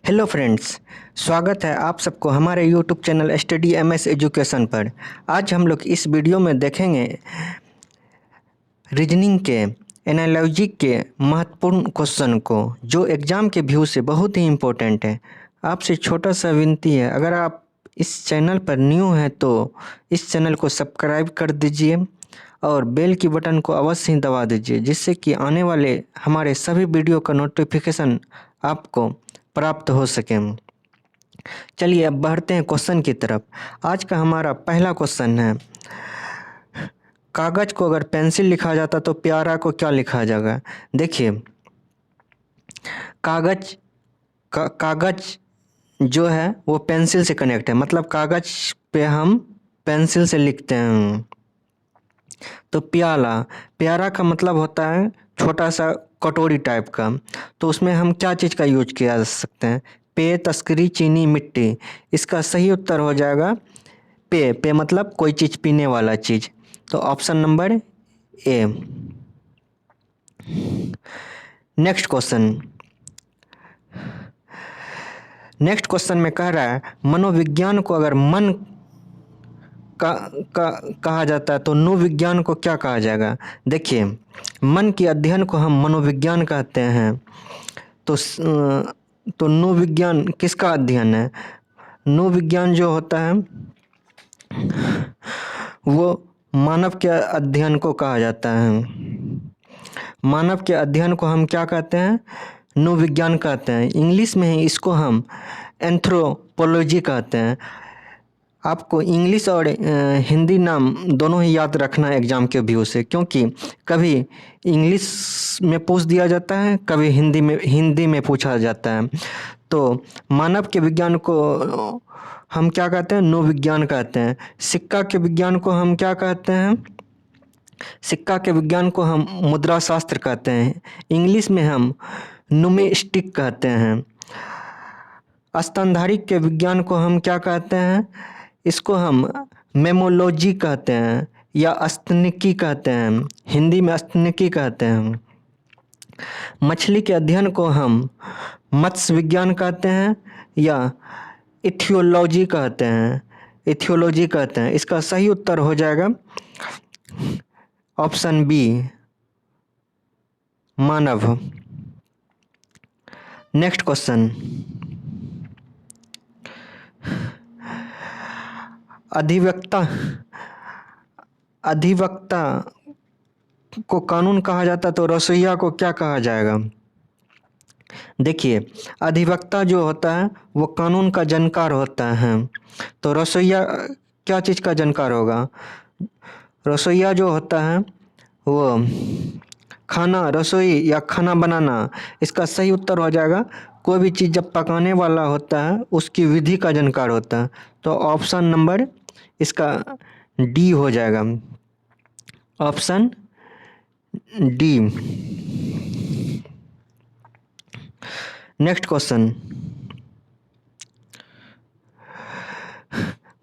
Hello friends. स्वागत है आप सबको हमारे YouTube channel study MS education पर। आज हम लोग इस वीडियो में देखेंगे रीजनिंग के एनालॉजी के महत्वपूर्ण क्वेश्चन को, जो एग्ज़ाम के व्यू से बहुत ही इम्पोर्टेंट है। आपसे छोटा सा विनती है, अगर आप इस चैनल पर न्यू हैं तो इस चैनल को सब्सक्राइब कर दीजिए और बेल की बटन को अवश्य ही दबा दीजिए, जिससे कि आने वाले हमारे सभी वीडियो का नोटिफिकेशन आपको प्राप्त हो सके। चलिए अब बढ़ते हैं क्वेश्चन की तरफ। आज का हमारा पहला क्वेश्चन है, कागज को अगर पेंसिल लिखा जाता तो प्यारा को क्या लिखा जाएगा। देखिए, कागज जो है वो पेंसिल से कनेक्ट है, मतलब कागज पे हम पेंसिल से लिखते हैं। तो प्यारा का मतलब होता है छोटा सा कटोरी टाइप का। तो उसमें हम क्या चीज़ का यूज किया जा सकते हैं? पे, तस्करी, चीनी, मिट्टी। इसका सही उत्तर हो जाएगा पे मतलब कोई चीज़ पीने वाला चीज़। तो option number A. Next question में कह रहा है, मनोविज्ञान को अगर मन का कहा जाता है तो नृविज्ञान को क्या कहा जाएगा। देखिए, मन के अध्ययन को हम मनोविज्ञान कहते हैं। तो नृविज्ञान किसका अध्ययन है? नृविज्ञान जो होता है वो मानव के अध्ययन को कहा जाता है। मानव के अध्ययन को हम क्या कहते हैं? नृविज्ञान कहते हैं। इंग्लिश में ही इसको हम एंथ्रोपोलॉजी कहते हैं। आपको इंग्लिश और हिंदी नाम दोनों ही याद रखना है एग्ज़ाम के व्यू से, क्योंकि कभी इंग्लिश में पूछ दिया जाता है, कभी हिंदी में पूछा जाता है। तो मानव के विज्ञान को हम क्या कहते हैं? नृविज्ञान कहते हैं। सिक्का के विज्ञान को हम क्या कहते हैं? सिक्का के विज्ञान को हम मुद्रा शास्त्र कहते हैं। इंग्लिश में हम न्यूमिस्टिक कहते हैं। स्तनधारी के विज्ञान को हम क्या कहते हैं? इसको हम मेमोलॉजी कहते हैं या स्तनिकी कहते हैं। हिंदी में स्तनिकी कहते हैं। मछली के अध्ययन को हम मत्स्य विज्ञान कहते हैं या इथियोलॉजी कहते हैं। इसका सही उत्तर हो जाएगा ऑप्शन बी, मानव। नेक्स्ट क्वेश्चन, अधिवक्ता को कानून कहा जाता तो रसोइया को क्या कहा जाएगा। देखिए, अधिवक्ता जो होता है वो कानून का जानकार होता है। तो रसोइया क्या चीज़ का जानकार होगा? रसोइया जो होता है वो रसोई या खाना बनाना, इसका सही उत्तर हो जाएगा कोई भी चीज़ जब पकाने वाला होता है उसकी विधि का जानकार होता है। तो ऑप्शन नंबर इसका डी हो जाएगा, option D. Next question,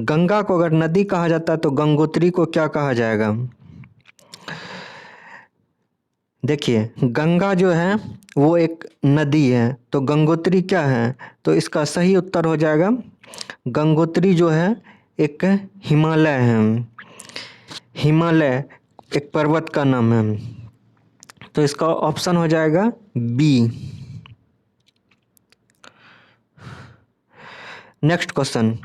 Ganga को अगर नदी कहा जाता है तो गंगोत्री को क्या कहा जाएगा। देखिए, गंगा जो है वो एक नदी है, तो गंगोत्री क्या है? तो इसका सही उत्तर हो जाएगा गंगोत्री जो है एक हिमालय है। हिमालय एक पर्वत का नाम है। तो इसका ऑप्शन हो जाएगा बी। नेक्स्ट क्वेश्चन,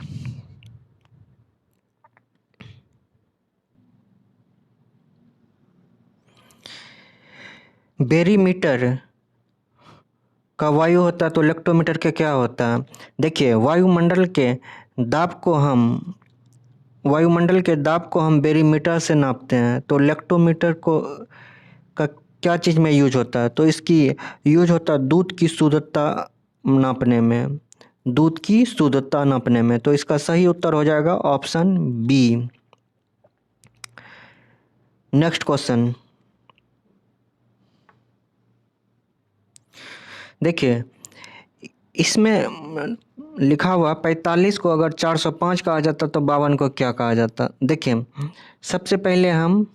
बेरीमीटर का वायु होता है तो लेक्टोमीटर के क्या होता है। देखिए, वायुमंडल के दाब को हम बेरीमीटर से नापते हैं। तो लेक्टोमीटर को का क्या चीज़ में यूज होता है? तो इसकी यूज होता है दूध की शुद्धता नापने में। तो इसका सही उत्तर हो जाएगा ऑप्शन बी। नेक्स्ट क्वेश्चन, देखिए इसमें लिखा हुआ 45 को अगर 405 कहा जाता तो 52 को क्या कहा जाता। देखिए, सबसे पहले हम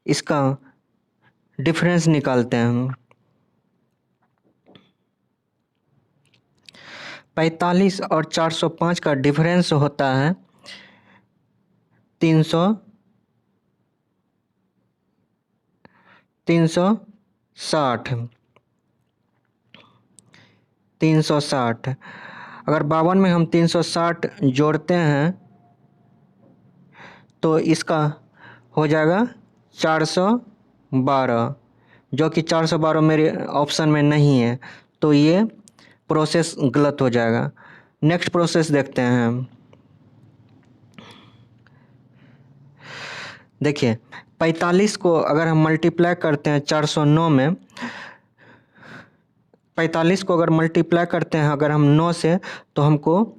इसका डिफरेंस निकालते हैं। 45 और 405 का डिफरेंस होता है 360। अगर 52 में हम 360 जोड़ते हैं तो इसका हो जाएगा 412, जो कि 412 मेरे ऑप्शन में नहीं है, तो ये प्रोसेस गलत हो जाएगा। नेक्स्ट प्रोसेस देखते हैं हम। देखिए 45 को अगर हम मल्टीप्लाई करते हैं 409 में, 45 को अगर मल्टीप्लाई करते हैं अगर हम 9 से, तो हमको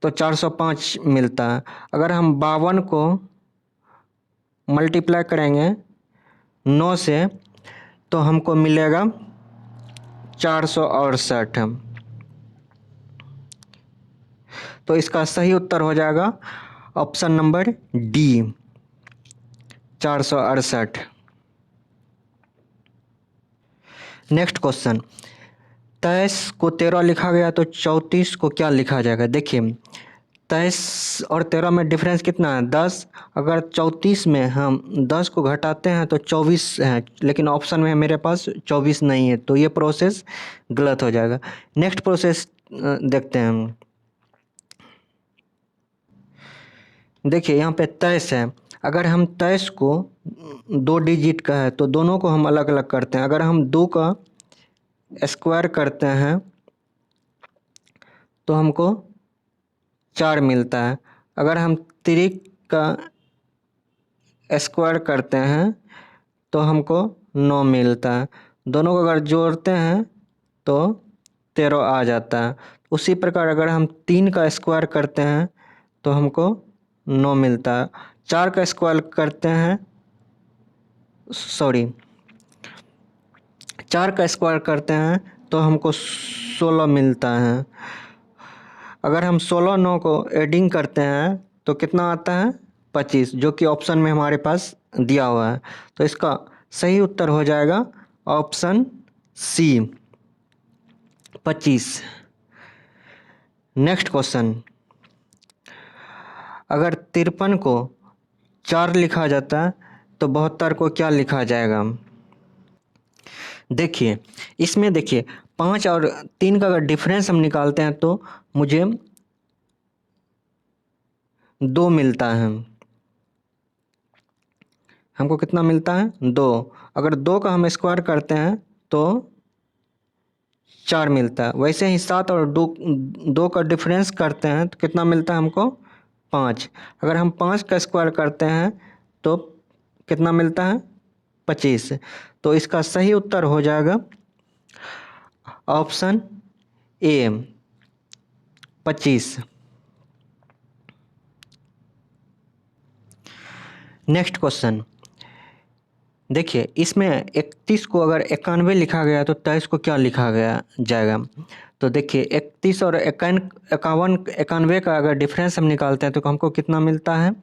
तो 405 मिलता है। अगर हम 52 को मल्टीप्लाई करेंगे 9 से तो हमको मिलेगा 468। तो इसका सही उत्तर हो जाएगा option number D, 468। Next question, 23 को 13 लिखा गया तो 34 को क्या लिखा जाएगा? देखिए 23 और 13 में डिफरेंस कितना है? 10। अगर 34 में हम 10 को घटाते हैं तो 24 है, लेकिन ऑप्शन में मेरे पास 24 नहीं है, तो ये प्रोसेस गलत हो जाएगा। नेक्स्ट प्रोसेस देखते हैं हम। देखिए यहाँ पे 23 है। अगर हम 23 को 2 डिजिट का है तो दोनों को हम अलग अलग करते हैं। अगर हम 2 का स्क्वायर करते हैं तो हमको 4 मिलता है। अगर हम 3 का स्क्वायर करते हैं तो हमको 9 मिलता है। दोनों को अगर जोड़ते हैं तो 13 आ जाता है। उसी प्रकार अगर हम 3 का स्क्वायर करते हैं तो हमको 9 मिलता है। 4 का स्क्वायर करते हैं, सॉरी 4 का स्क्वायर करते हैं तो हमको 16 मिलता है। अगर हम 16 9 को एडिंग करते हैं तो कितना आता है? 25, जो कि ऑप्शन में हमारे पास दिया हुआ है। तो इसका सही उत्तर हो जाएगा ऑप्शन सी, 25। नेक्स्ट क्वेश्चन, अगर 53 को 4 लिखा जाता है तो 72 को क्या लिखा जाएगा? देखिए इसमें देखिए 5 और 3 का अगर डिफरेंस हम निकालते हैं तो मुझे 2 मिलता है। हमको कितना मिलता है? 2। अगर 2 का हम स्क्वायर करते हैं तो 4 मिलता है। वैसे ही 7 और 2 का डिफरेंस करते हैं तो कितना मिलता है हमको? 5। अगर हम 5 का स्क्वायर करते हैं तो कितना मिलता है? 25। तो इसका सही उत्तर हो जाएगा ऑप्शन ए, 25। नेक्स्ट क्वेश्चन, देखिए इसमें 31 को अगर 91 लिखा गया तो 23 को क्या लिखा गया जाएगा? तो देखिए 31 और 51 91 का अगर डिफरेंस हम निकालते हैं तो हमको कितना मिलता है?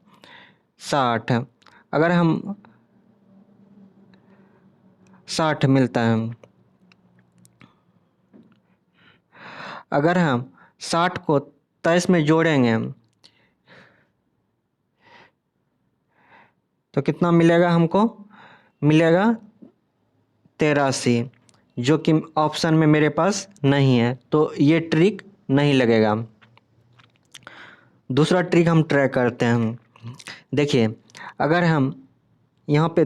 60। अगर हम 60 मिलता है। अगर हम 60 को 23 में जोड़ेंगे तो कितना मिलेगा हमको? मिलेगा 83, जो कि ऑप्शन में मेरे पास नहीं है, तो ये ट्रिक नहीं लगेगा। दूसरा ट्रिक हम ट्राई करते हैं। देखिए अगर हम यहाँ पे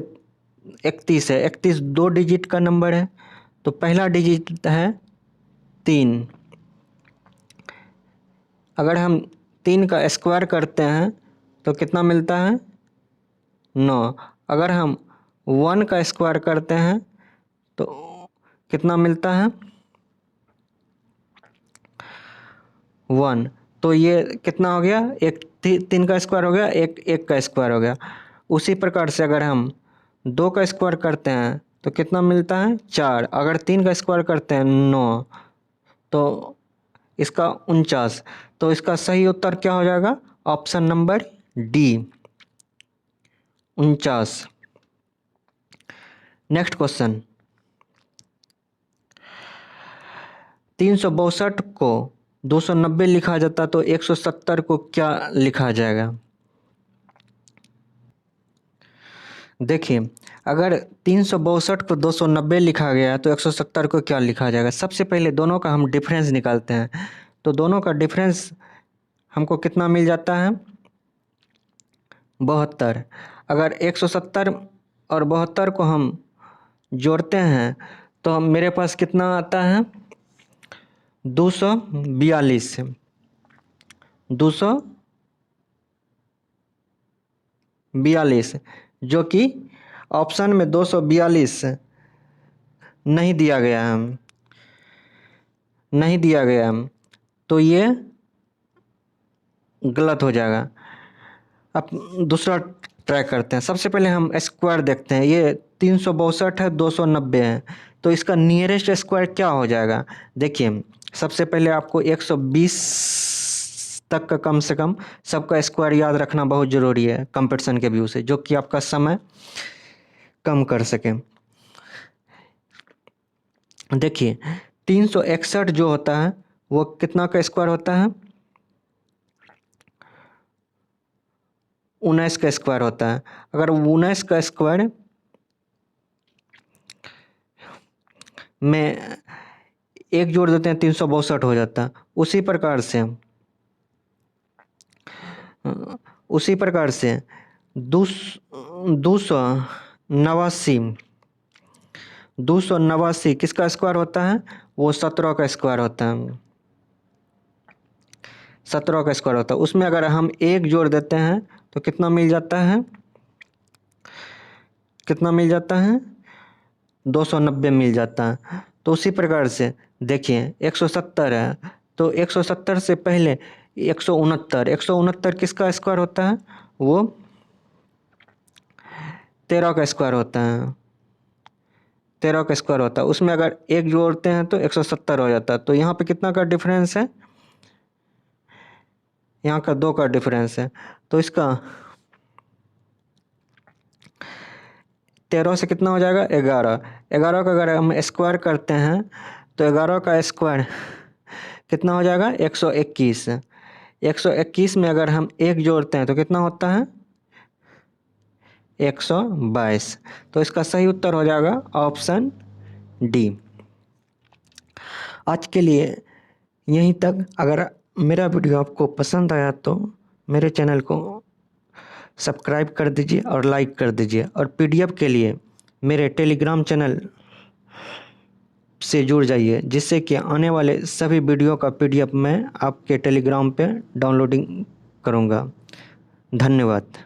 31 है, 31 2 डिजिट का नंबर है, तो पहला डिजिट है 3। अगर हम 3 का स्क्वायर करते हैं तो कितना मिलता है? 9। अगर हम 1 का स्क्वायर करते हैं तो कितना मिलता है? 1। तो ये कितना हो गया? एक 3 का स्क्वायर हो गया, एक का स्क्वायर हो गया। उसी प्रकार से अगर हम 2 का स्क्वायर करते हैं तो कितना मिलता है? 4। अगर 3 का स्क्वायर करते हैं 9, तो इसका 49। तो इसका सही उत्तर क्या हो जाएगा? Option number D, 49। Next question, 362 को 290 लिखा जाता तो 170 को क्या लिखा जाएगा? देखिए, अगर 362 को 290 लिखा गया तो 170 को क्या लिखा जाएगा? सबसे पहले दोनों का हम डिफरेंस निकालते हैं। तो दोनों का डिफरेंस हमको कितना मिल जाता है? 72। अगर 170 और 72 को हम जोड़ते हैं तो मेरे पास कितना आता है? 242। 242, जो कि ऑप्शन में 242 नहीं दिया गया है, नहीं दिया गया, तो ये गलत हो जाएगा। अब दूसरा ट्राई करते हैं। सबसे पहले हम स्क्वायर देखते हैं। ये 362 है, 290 है, तो इसका नियरेस्ट स्क्वायर क्या हो जाएगा? देखिए, सबसे पहले आपको 120 तक का कम से कम सबका स्क्वायर याद रखना बहुत ज़रूरी है कंपटीशन के व्यू से, जो कि आपका समय कम कर सके। देखिए, 361 जो होता है वो कितना का स्क्वायर होता है? 19 का स्क्वायर होता है। अगर 19 का स्क्वायर में एक जोड़ देते हैं 362 हो जाता है। उसी प्रकार से 289 किसका स्क्वायर होता है? वो 17 का स्क्वायर होता है। 17 का स्क्वायर होता है। उसमें अगर हम एक जोड़ देते हैं तो कितना मिल जाता है? कितना मिल जाता है? 290 मिल जाता है। तो उसी प्रकार से देखिए, 170 है तो 170 से पहले 169 किसका स्क्वायर होता है? वो 13 का स्क्वायर होता है। 13 का स्क्वायर होता है। उसमें अगर एक जोड़ते हैं तो 170 हो जाता है। तो यहाँ पे कितना का डिफरेंस है? यहाँ का 2 का डिफरेंस है। तो इसका 13 से कितना हो जाएगा? 11। 11 का अगर हम स्क्वायर करते हैं तो 11 का स्क्वायर कितना हो जाएगा? 121। 121 में अगर हम एक जोड़ते हैं तो कितना होता है? 122। तो इसका सही उत्तर हो जाएगा ऑप्शन डी। आज के लिए यहीं तक। अगर मेरा वीडियो आपको पसंद आया तो मेरे चैनल को सब्सक्राइब कर दीजिए और लाइक कर दीजिए। और पीडीएफ के लिए मेरे टेलीग्राम चैनल से जुड़ जाइए, जिससे कि आने वाले सभी वीडियो का पीडीएफ मैं आपके टेलीग्राम पे डाउनलोडिंग करूँगा। धन्यवाद।